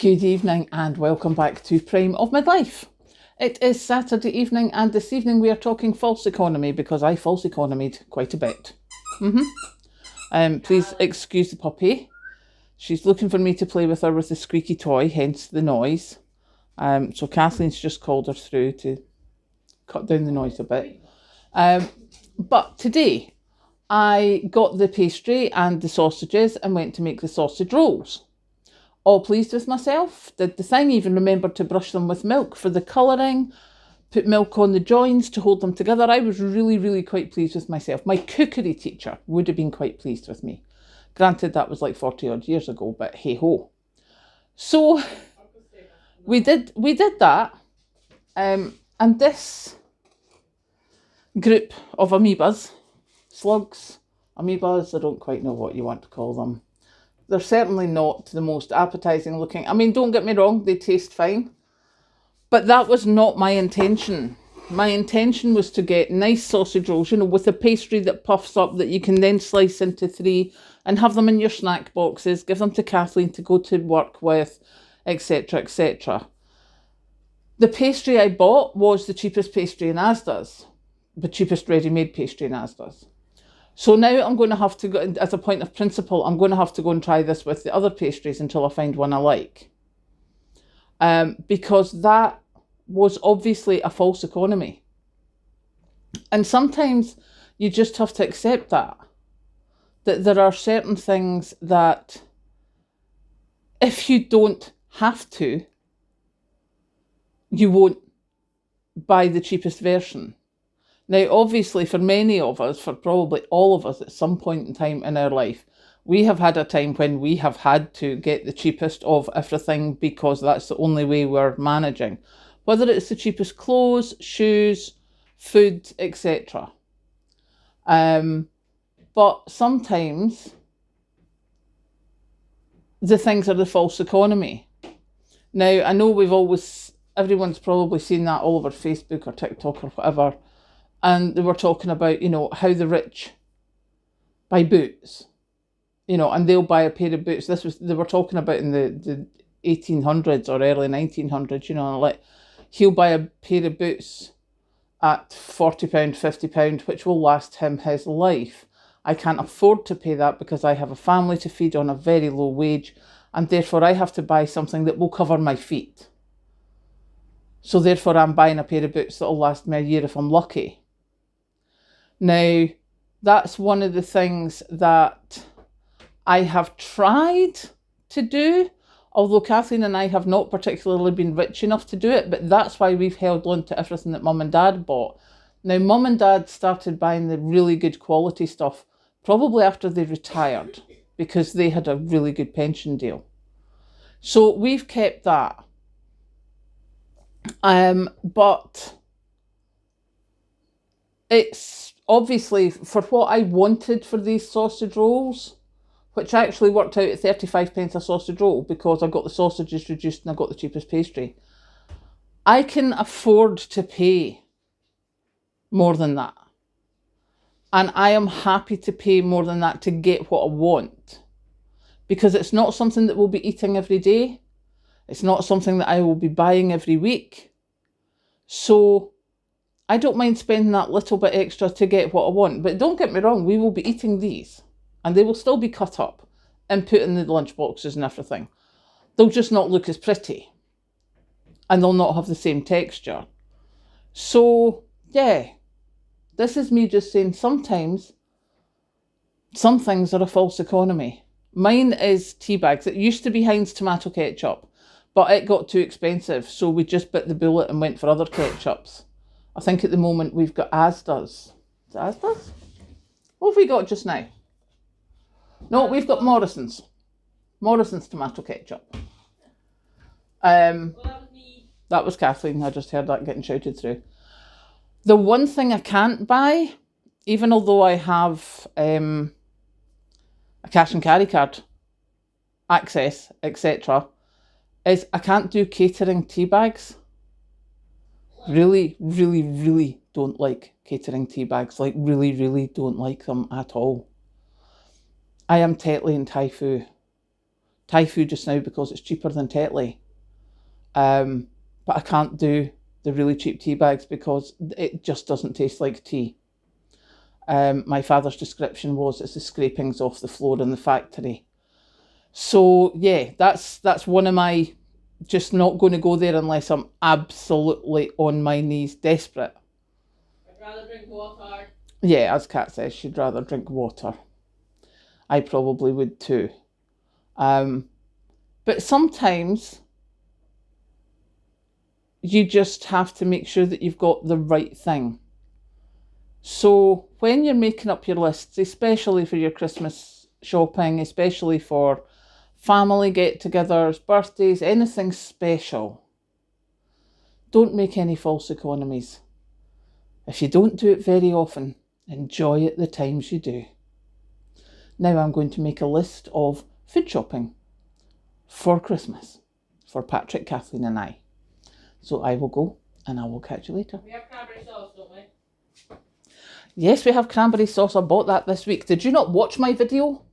Good evening and welcome back to Prime of Midlife. It is Saturday evening and this evening we are talking false economy because I false economied quite a bit. Please excuse the puppy. She's looking for me to play with her with the squeaky toy, hence the noise. So Kathleen's just called her through to cut down the noise a bit. But today I got the pastry and the sausages and went to make the sausage rolls. All pleased with myself, did the thing, even remembered to brush them with milk for the colouring, put milk on the joins to hold them together. I was really quite pleased with myself. My cookery teacher would have been quite pleased with me. Granted, that was like 40 odd years ago, but hey ho. So we did that, and this group of amoebas, slugs, amoebas, I don't quite know what you want to call them. They're certainly not the most appetising looking. I mean, don't get me wrong, they taste fine. But that was not my intention. My intention was to get nice sausage rolls, with a pastry that puffs up that you can then slice into 3 and have them in your snack boxes, give them to Kathleen to go to work with, etc, etc. The pastry I bought was the cheapest pastry in Asda's. The cheapest ready-made pastry in Asda's. So now I'm going to have to go, as a point of principle, I'm going to have to go and try this with the other pastries until I find one I like. Because that was obviously a false economy. And sometimes you just have to accept that there are certain things that if you don't have to, you won't buy the cheapest version. Now, obviously, for many of us, for probably all of us at some point in time in our life, we have had a time when we have had to get the cheapest of everything because that's the only way we're managing. Whether it's the cheapest clothes, shoes, food, etc. But sometimes the things are the false economy. Now, I know everyone's probably seen that all over Facebook or TikTok or whatever. And they were talking about, how the rich buy boots, and they'll buy a pair of boots. They were talking about in the 1800s or early 1900s, like he'll buy a pair of boots at £40, £50, which will last him his life. I can't afford to pay that because I have a family to feed on a very low wage, and therefore I have to buy something that will cover my feet. So therefore I'm buying a pair of boots that will last me a year if I'm lucky. Now, that's one of the things that I have tried to do, although Kathleen and I have not particularly been rich enough to do it, but that's why we've held on to everything that Mum and Dad bought. Now, Mum and Dad started buying the really good quality stuff probably after they retired because they had a really good pension deal. So we've kept that. But it's obviously for what I wanted for these sausage rolls, which actually worked out at 35p a sausage roll because I got the sausages reduced and I got the cheapest pastry. I can afford to pay more than that. And I am happy to pay more than that to get what I want. Because it's not something that we'll be eating every day. It's not something that I will be buying every week. So I don't mind spending that little bit extra to get what I want. But don't get me wrong, we will be eating these. And they will still be cut up and put in the lunch boxes and everything. They'll just not look as pretty. And they'll not have the same texture. So, yeah. This is me just saying sometimes some things are a false economy. Mine is tea bags. It used to be Heinz tomato ketchup. But it got too expensive, so we just bit the bullet and went for other ketchups. I think at the moment we've got Asda's. Is it Asda's? What have we got just now? No, we've got Morrison's. Morrison's tomato ketchup. Well, that was me. That was Kathleen. I just heard that getting shouted through. The one thing I can't buy, even although I have a cash and carry card, access, etc., is I can't do catering tea bags. Really don't like catering tea bags. Like, really don't like them at all. I am Tetley and Thai Fu. Thai food just now because it's cheaper than Tetley. But I can't do the really cheap tea bags because it just doesn't taste like tea. My father's description was it's the scrapings off the floor in the factory. So yeah, that's one of my, just not going to go there unless I'm absolutely on my knees desperate. I'd rather drink water. Yeah, as Kat says, she'd rather drink water. I probably would too. But sometimes you just have to make sure that you've got the right thing. So when you're making up your lists, especially for your Christmas shopping, especially for family get-togethers, birthdays, anything special, don't make any false economies. If you don't do it very often, enjoy it the times you do. Now I'm going to make a list of food shopping for Christmas for Patrick, Kathleen and I. So I will go and I will catch you later. We have cranberry sauce, don't we? Yes, we have cranberry sauce. I bought that this week. Did you not watch my video?